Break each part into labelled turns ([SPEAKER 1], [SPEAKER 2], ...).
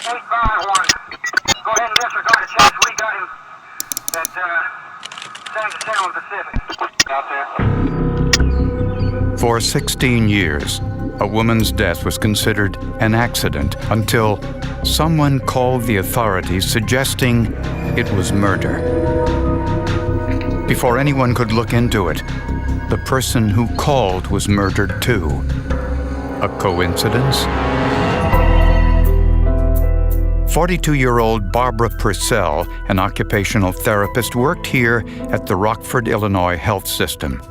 [SPEAKER 1] 851. Go ahead and disregard the checks. We got him at San Jacinto Pacific. Out there.
[SPEAKER 2] For 16 years, a woman's death was considered an accident until someone called the authorities suggesting it was murder. Before anyone could look into it, the person who called was murdered too. A coincidence? 42-year-old Barbara Purcell, an occupational therapist, worked here at the Rockford, Illinois health system.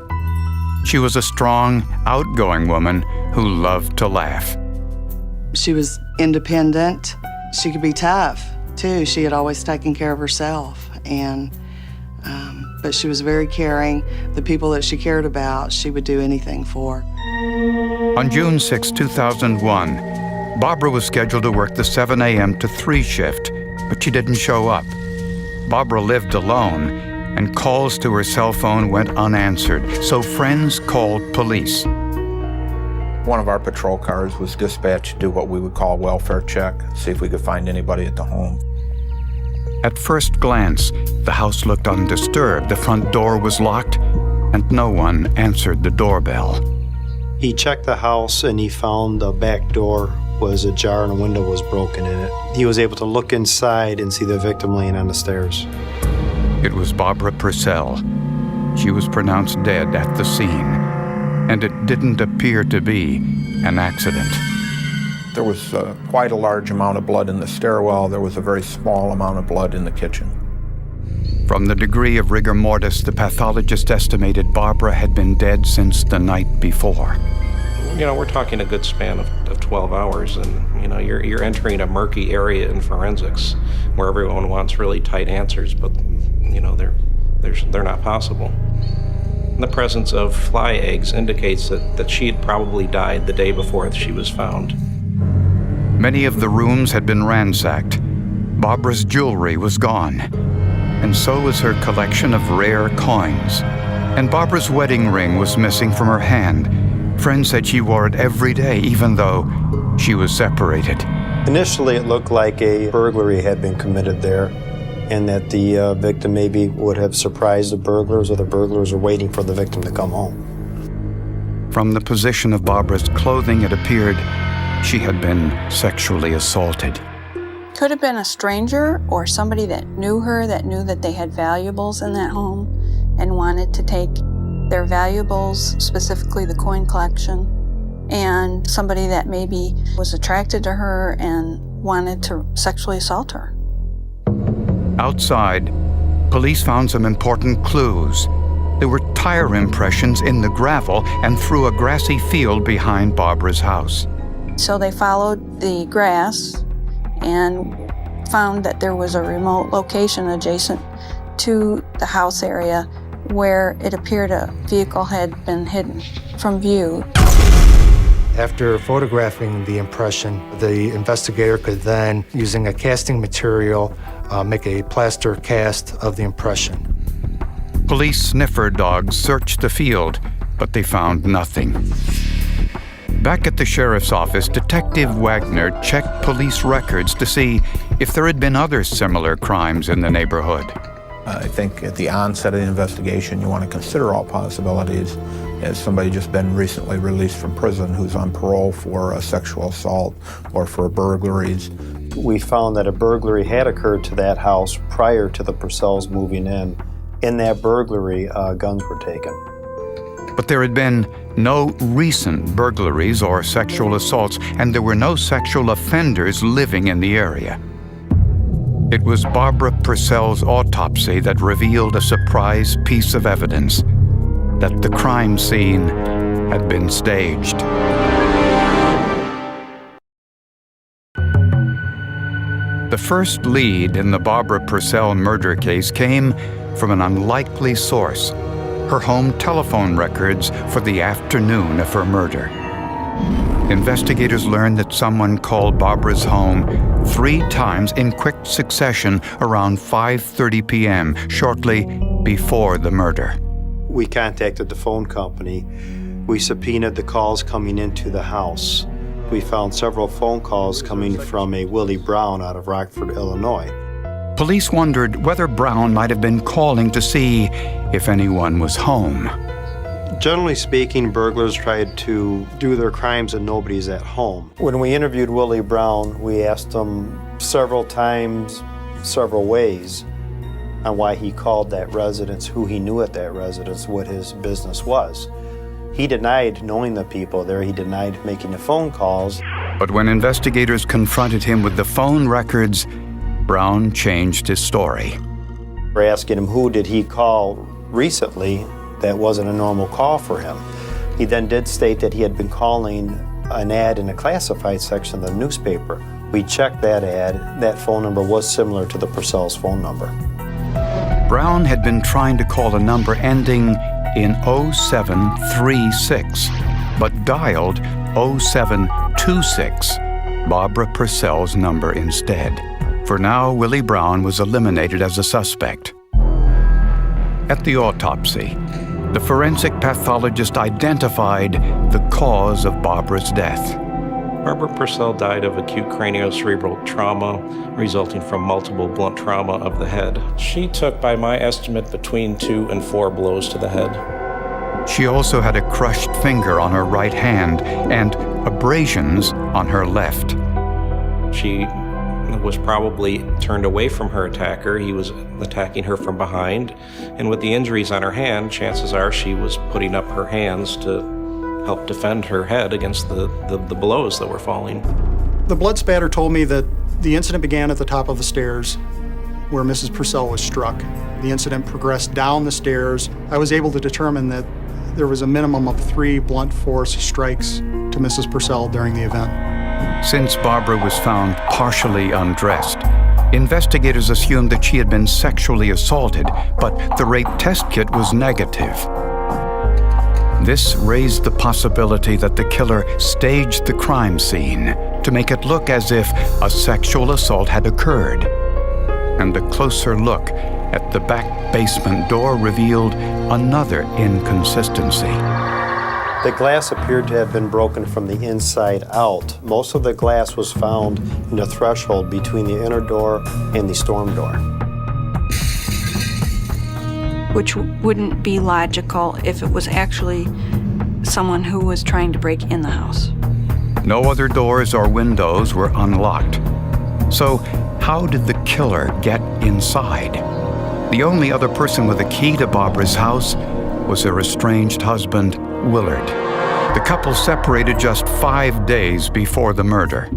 [SPEAKER 2] She was a strong, outgoing woman who loved to laugh.
[SPEAKER 3] She was independent. She could be tough, too. She had always taken care of herself, but she was very caring. The people that she cared about, she would do anything for.
[SPEAKER 2] On June 6, 2001, Barbara was scheduled to work the 7 a.m. to 3 shift, but she didn't show up. Barbara lived alone, and calls to her cell phone went unanswered, so friends called police.
[SPEAKER 4] One of our patrol cars was dispatched to do what we would call a welfare check, see if we could find anybody at the home.
[SPEAKER 2] At first glance, the house looked undisturbed. The front door was locked, and no one answered the doorbell.
[SPEAKER 5] He checked the house and he found the back door was ajar and a window was broken in it. He was able to look inside and see the victim laying on the stairs.
[SPEAKER 2] It was Barbara Purcell. She was pronounced dead at the scene, and it didn't appear to be an accident.
[SPEAKER 4] There was quite a large amount of blood in the stairwell. There was a very small amount of blood in the kitchen.
[SPEAKER 2] From the degree of rigor mortis, the pathologist estimated Barbara had been dead since the night before.
[SPEAKER 6] You know, we're talking a good span of 12 hours, and you know, you're entering a murky area in forensics where everyone wants really tight answers, but you know, they're not possible. The presence of fly eggs indicates that she had probably died the day before she was found.
[SPEAKER 2] Many of the rooms had been ransacked. Barbara's jewelry was gone, and so was her collection of rare coins. And Barbara's wedding ring was missing from her hand. Friends said she wore it every day, even though she was separated.
[SPEAKER 5] Initially, it looked like a burglary had been committed there, and that the victim maybe would have surprised the burglars, or the burglars were waiting for the victim to come home.
[SPEAKER 2] From the position of Barbara's clothing, it appeared she had been sexually assaulted.
[SPEAKER 7] Could have been a stranger or somebody that knew her, that knew that they had valuables in that home and wanted to take their valuables, specifically the coin collection, and somebody that maybe was attracted to her and wanted to sexually assault her.
[SPEAKER 2] Outside, police found some important clues. There were tire impressions in the gravel and through a grassy field behind Barbara's house.
[SPEAKER 7] So they followed the grass and found that there was a remote location adjacent to the house area where it appeared a vehicle had been hidden from view.
[SPEAKER 8] After photographing the impression, the investigator could then, using a casting material, make a plaster cast of the impression.
[SPEAKER 2] Police sniffer dogs searched the field, but they found nothing. Back at the sheriff's office, Detective Wagner checked police records to see if there had been other similar crimes in the neighborhood.
[SPEAKER 4] I think at the onset of the investigation, you want to consider all possibilities. As somebody just been recently released from prison who's on parole for a sexual assault or for burglaries.
[SPEAKER 5] We found that a burglary had occurred to that house prior to the Purcells moving in. In that burglary, guns were taken.
[SPEAKER 2] But there had been no recent burglaries or sexual assaults, and there were no sexual offenders living in the area. It was Barbara Purcell's autopsy that revealed a surprise piece of evidence: that the crime scene had been staged. The first lead in the Barbara Purcell murder case came from an unlikely source: her home telephone records for the afternoon of her murder. Investigators learned that someone called Barbara's home 3 times in quick succession around 5:30 p.m., shortly before the murder.
[SPEAKER 5] We contacted the phone company. We subpoenaed the calls coming into the house. We found several phone calls coming from a Willie Brown out of Rockford, Illinois.
[SPEAKER 2] Police wondered whether Brown might have been calling to see if anyone was home.
[SPEAKER 5] Generally speaking, burglars tried to do their crimes and nobody's at home. When we interviewed Willie Brown, we asked him several times, several ways, on why he called that residence, who he knew at that residence, what his business was. He denied knowing the people there. He denied making the phone calls.
[SPEAKER 2] But when investigators confronted him with the phone records, Brown changed his story.
[SPEAKER 5] We're asking him who did he call recently that wasn't a normal call for him. He then did state that he had been calling an ad in the classified section of the newspaper. We checked that ad. That phone number was similar to the Purcell's phone number.
[SPEAKER 2] Brown had been trying to call a number ending in 0736, but dialed 0726, Barbara Purcell's number instead. For now, Willie Brown was eliminated as a suspect. At the autopsy, the forensic pathologist identified the cause of Barbara's death.
[SPEAKER 6] Barbara Purcell died of acute craniocerebral trauma resulting from multiple blunt trauma of the head. She took, by my estimate, between 2 and 4 blows to the head.
[SPEAKER 2] She also had a crushed finger on her right hand and abrasions on her left.
[SPEAKER 6] She was probably turned away from her attacker. He was attacking her from behind. And with the injuries on her hand, chances are she was putting up her hands to help defend her head against the blows that were falling.
[SPEAKER 9] The blood spatter told me that the incident began at the top of the stairs where Mrs. Purcell was struck. The incident progressed down the stairs. I was able to determine that there was a minimum of 3 blunt force strikes to Mrs. Purcell during the event.
[SPEAKER 2] Since Barbara was found partially undressed, investigators assumed that she had been sexually assaulted, but the rape test kit was negative. This raised the possibility that the killer staged the crime scene to make it look as if a sexual assault had occurred. And a closer look at the back basement door revealed another inconsistency.
[SPEAKER 5] The glass appeared to have been broken from the inside out. Most of the glass was found in the threshold between the inner door and the storm door.
[SPEAKER 7] Which wouldn't be logical if it was actually someone who was trying to break in the house.
[SPEAKER 2] No other doors or windows were unlocked. So, how did the killer get inside? The only other person with a key to Barbara's house was her estranged husband, Willard. The couple separated just 5 days before the murder.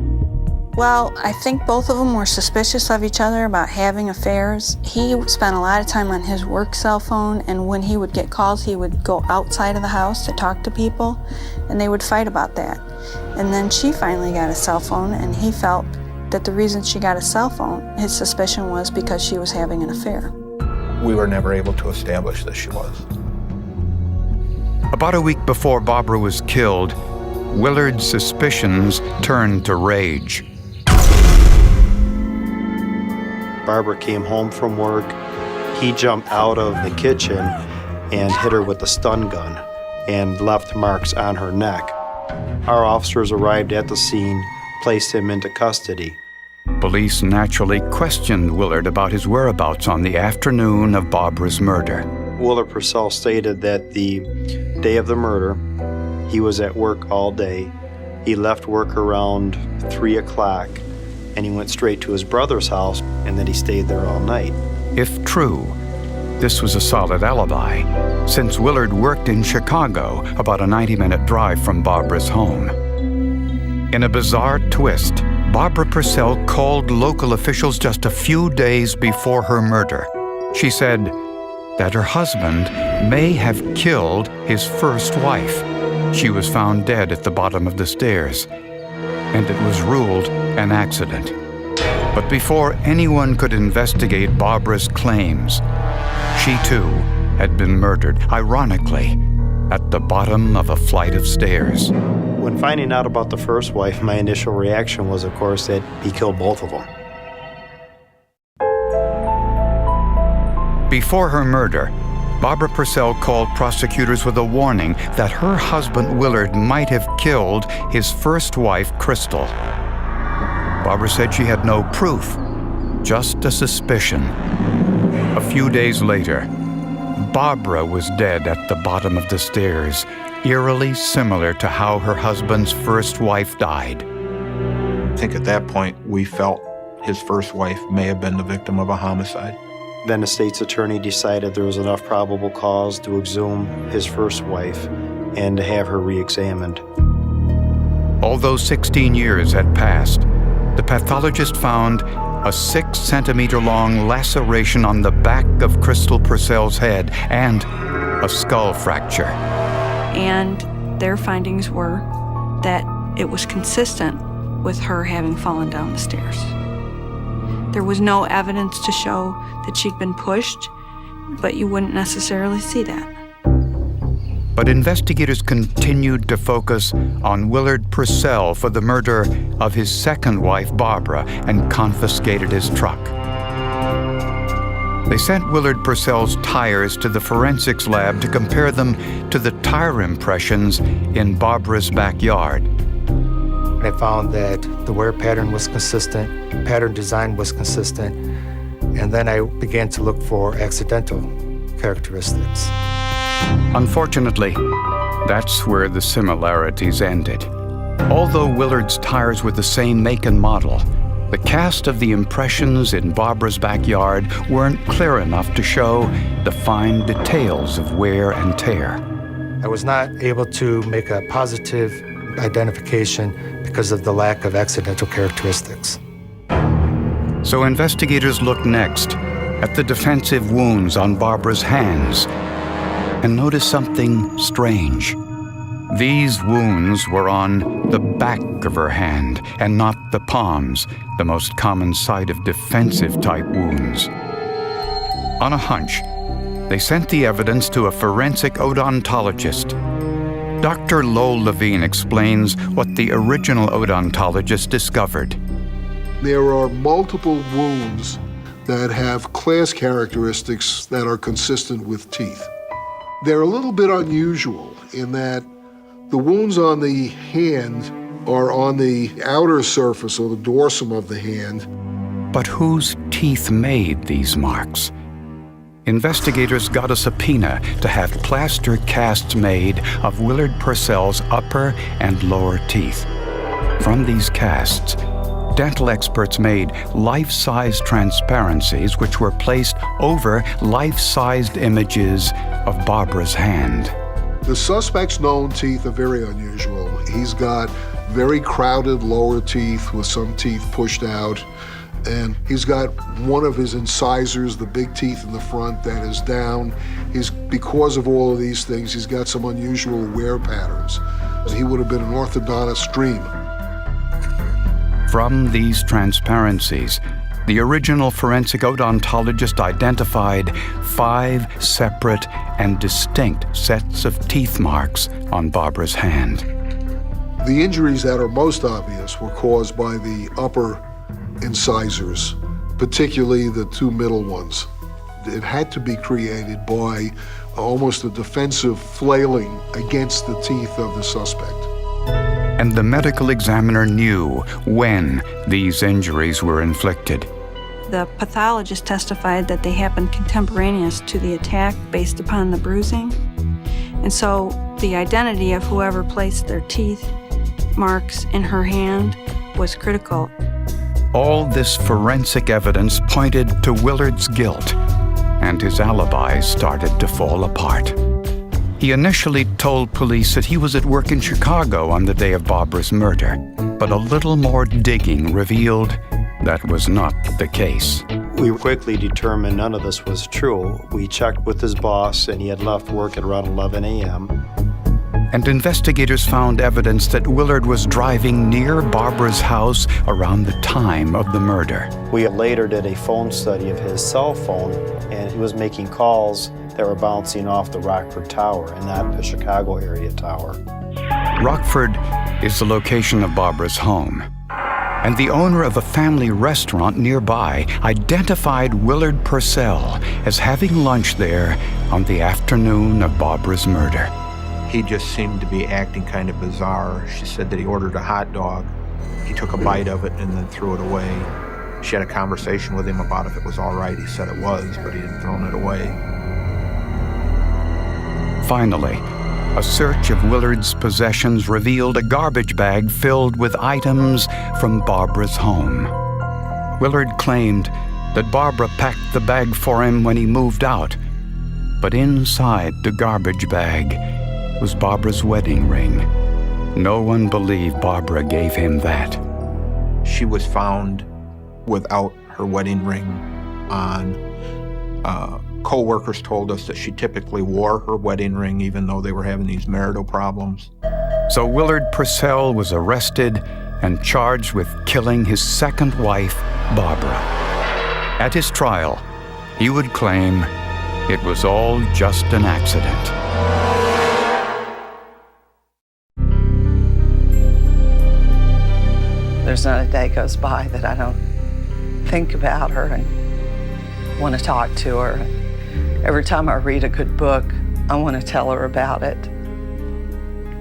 [SPEAKER 7] Well, I think both of them were suspicious of each other about having affairs. He spent a lot of time on his work cell phone, and when he would get calls, he would go outside of the house to talk to people, and they would fight about that. And then she finally got a cell phone, and he felt that the reason she got a cell phone, his suspicion was because she was having an affair.
[SPEAKER 4] We were never able to establish that she was.
[SPEAKER 2] About a week before Barbara was killed, Willard's suspicions turned to rage.
[SPEAKER 5] Barbara came home from work. He jumped out of the kitchen and hit her with a stun gun and left marks on her neck. Our officers arrived at the scene, placed him into custody.
[SPEAKER 2] Police naturally questioned Willard about his whereabouts on the afternoon of Barbara's murder.
[SPEAKER 5] Willard Purcell stated that the day of the murder, he was at work all day. He left work around 3 o'clock, and he went straight to his brother's house, and then he stayed there all night.
[SPEAKER 2] If true, this was a solid alibi, since Willard worked in Chicago, about a 90-minute drive from Barbara's home. In a bizarre twist, Barbara Purcell called local officials just a few days before her murder. She said that her husband may have killed his first wife. She was found dead at the bottom of the stairs, and it was ruled an accident. But before anyone could investigate Barbara's claims, she too had been murdered, ironically, at the bottom of a flight of stairs.
[SPEAKER 5] When finding out about the first wife, my initial reaction was, of course, that he killed both of them.
[SPEAKER 2] Before her murder, Barbara Purcell called prosecutors with a warning that her husband Willard might have killed his first wife, Crystal. Barbara said she had no proof, just a suspicion. A few days later, Barbara was dead at the bottom of the stairs, eerily similar to how her husband's first wife died.
[SPEAKER 4] I think at that point we felt his first wife may have been the victim of a homicide.
[SPEAKER 5] Then the state's attorney decided there was enough probable cause to exhume his first wife and to have her re-examined.
[SPEAKER 2] Although 16 years had passed, the pathologist found a 6-centimeter-long laceration on the back of Crystal Purcell's head and a skull fracture.
[SPEAKER 7] And their findings were that it was consistent with her having fallen down the stairs. There was no evidence to show that she'd been pushed, but you wouldn't necessarily see that.
[SPEAKER 2] But investigators continued to focus on Willard Purcell for the murder of his second wife, Barbara, and confiscated his truck. They sent Willard Purcell's tires to the forensics lab to compare them to the tire impressions in Barbara's backyard.
[SPEAKER 8] I found that the wear pattern was consistent, pattern design was consistent, and then I began to look for accidental characteristics.
[SPEAKER 2] Unfortunately, that's where the similarities ended. Although Willard's tires were the same make and model, the cast of the impressions in Barbara's backyard weren't clear enough to show the fine details of wear and tear.
[SPEAKER 8] I was not able to make a positive identification because of the lack of accidental characteristics.
[SPEAKER 2] So investigators looked next at the defensive wounds on Barbara's hands and noticed something strange. These wounds were on the back of her hand and not the palms, the most common site of defensive-type wounds. On a hunch, they sent the evidence to a forensic odontologist. Dr. Lowell Levine explains what the original odontologist discovered.
[SPEAKER 10] There are multiple wounds that have class characteristics that are consistent with teeth. They're a little bit unusual in that the wounds on the hand are on the outer surface or the dorsum of the hand.
[SPEAKER 2] But whose teeth made these marks? Investigators got a subpoena to have plaster casts made of Willard Purcell's upper and lower teeth. From these casts, dental experts made life-size transparencies which were placed over life-sized images of Barbara's hand.
[SPEAKER 10] The suspect's known teeth are very unusual. He's got very crowded lower teeth with some teeth pushed out. And he's got one of his incisors, the big teeth in the front, that is down. Because of all of these things, he's got some unusual wear patterns. He would have been an orthodontist dream.
[SPEAKER 2] From these transparencies, the original forensic odontologist identified 5 separate and distinct sets of teeth marks on Barbara's hand.
[SPEAKER 10] The injuries that are most obvious were caused by the upper incisors, particularly the 2 middle ones. It had to be created by almost a defensive flailing against the teeth of the suspect.
[SPEAKER 2] And the medical examiner knew when these injuries were inflicted.
[SPEAKER 7] The pathologist testified that they happened contemporaneous to the attack based upon the bruising. And so the identity of whoever placed their teeth marks in her hand was critical.
[SPEAKER 2] All this forensic evidence pointed to Willard's guilt, and his alibi started to fall apart. He initially told police that he was at work in Chicago on the day of Barbara's murder, but a little more digging revealed that was not the case.
[SPEAKER 5] We quickly determined none of this was true. We checked with his boss, and he had left work at around 11 a.m.
[SPEAKER 2] And investigators found evidence that Willard was driving near Barbara's house around the time of the murder.
[SPEAKER 5] We later did a phone study of his cell phone, and he was making calls that were bouncing off the Rockford Tower and not the Chicago area tower.
[SPEAKER 2] Rockford is the location of Barbara's home. And the owner of a family restaurant nearby identified Willard Purcell as having lunch there on the afternoon of Barbara's murder.
[SPEAKER 4] He just seemed to be acting kind of bizarre. She said that he ordered a hot dog. He took a bite of it and then threw it away. She had a conversation with him about if it was all right. He said it was, but he had thrown it away.
[SPEAKER 2] Finally, a search of Willard's possessions revealed a garbage bag filled with items from Barbara's home. Willard claimed that Barbara packed the bag for him when he moved out, but inside the garbage bag was Barbara's wedding ring. No one believed Barbara gave him that.
[SPEAKER 4] She was found without her wedding ring on. Co-workers told us that she typically wore her wedding ring even though they were having these marital problems.
[SPEAKER 2] So Willard Purcell was arrested and charged with killing his second wife, Barbara. At his trial, he would claim it was all just an accident.
[SPEAKER 3] There's not a day goes by that I don't think about her and want to talk to her. Every time I read a good book, I want to tell her about it.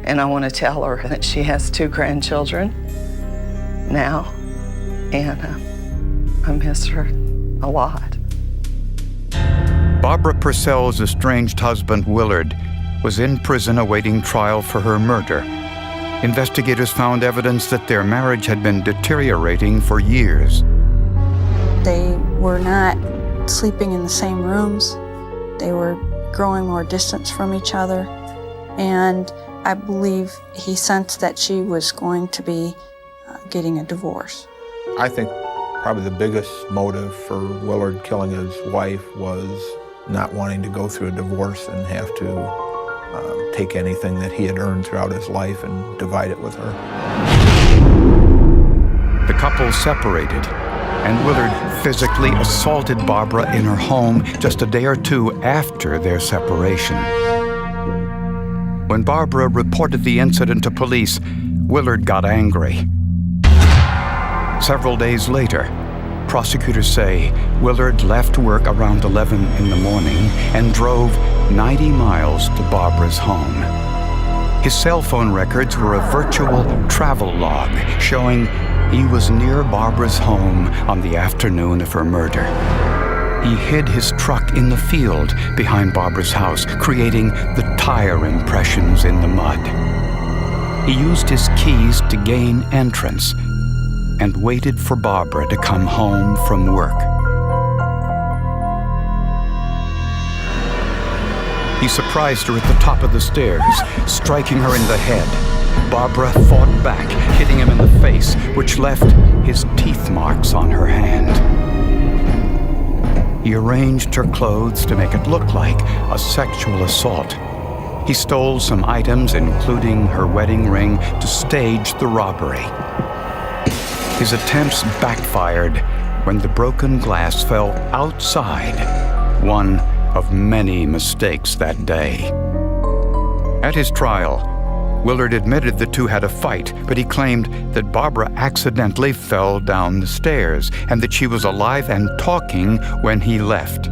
[SPEAKER 3] And I want to tell her that she has 2 grandchildren now, and I miss her a lot.
[SPEAKER 2] Barbara Purcell's estranged husband, Willard, was in prison awaiting trial for her murder. Investigators found evidence that their marriage had been deteriorating for years.
[SPEAKER 7] They were not sleeping in the same rooms. They were growing more distance from each other. And I believe he sensed that she was going to be getting a divorce.
[SPEAKER 4] I think probably the biggest motive for Willard killing his wife was not wanting to go through a divorce and have to take anything that he had earned throughout his life and divide it with her.
[SPEAKER 2] The couple separated, and Willard physically assaulted Barbara in her home just a day or 2 after their separation. When Barbara reported the incident to police, Willard got angry. Several days later, prosecutors say Willard left work around 11 in the morning and drove 90 miles to Barbara's home. His cell phone records were a virtual travel log showing he was near Barbara's home on the afternoon of her murder. He hid his truck in the field behind Barbara's house, creating the tire impressions in the mud. He used his keys to gain entrance and waited for Barbara to come home from work. He surprised her at the top of the stairs, striking her in the head. Barbara fought back, hitting him in the face, which left his teeth marks on her hand. He arranged her clothes to make it look like a sexual assault. He stole some items, including her wedding ring, to stage the robbery. His attempts backfired when the broken glass fell outside, one of many mistakes that day. At his trial, Willard admitted the two had a fight, but he claimed that Barbara accidentally fell down the stairs and that she was alive and talking when he left.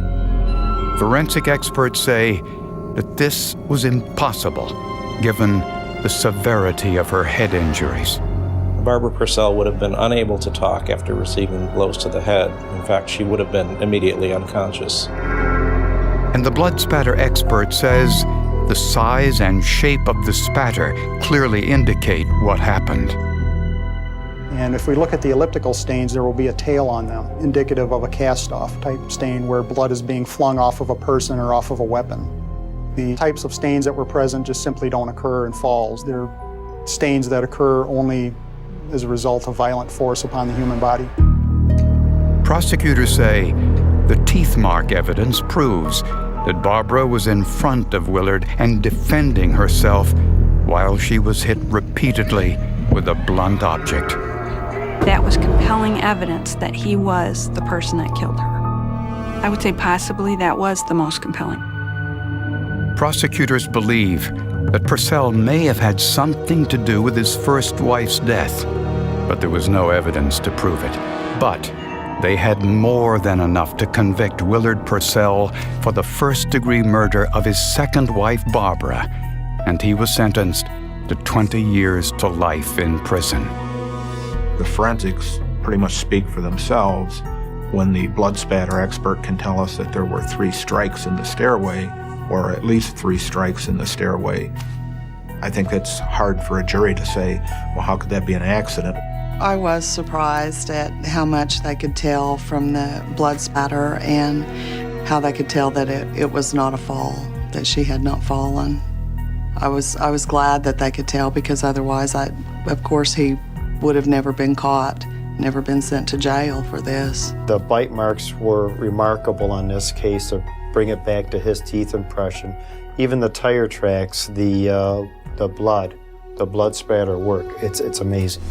[SPEAKER 2] Forensic experts say that this was impossible, given the severity of her head injuries.
[SPEAKER 6] Barbara Purcell would have been unable to talk after receiving blows to the head. In fact, she would have been immediately unconscious.
[SPEAKER 2] And the blood spatter expert says the size and shape of the spatter clearly indicate what happened.
[SPEAKER 9] And if we look at the elliptical stains, there will be a tail on them, indicative of a cast-off type stain where blood is being flung off of a person or off of a weapon. The types of stains that were present just simply don't occur in falls. They're stains that occur only as a result of violent force upon the human body.
[SPEAKER 2] Prosecutors say the teeth mark evidence proves that Barbara was in front of Willard and defending herself while she was hit repeatedly with a blunt object.
[SPEAKER 7] That was compelling evidence that he was the person that killed her. I would say possibly that was the most compelling.
[SPEAKER 2] Prosecutors believe that Purcell may have had something to do with his first wife's death. but there was no evidence to prove it. But they had more than enough to convict Willard Purcell for the first-degree murder of his second wife, Barbara, and he was sentenced to 20 years to life in prison.
[SPEAKER 4] The forensics pretty much speak for themselves. When the blood spatter expert can tell us that there were 3 strikes in the stairway, or at least 3 strikes in the stairway, I think it's hard for a jury to say, well, how could that be an accident?
[SPEAKER 3] I was surprised at how much they could tell from the blood spatter and how they could tell that it was not a fall, that she had not fallen. I was glad that they could tell, because otherwise, of course, he would have never been caught, never been sent to jail for this.
[SPEAKER 5] The bite marks were remarkable on this case to bring it back to his teeth impression. Even the tire tracks, the blood spatter work, it's amazing.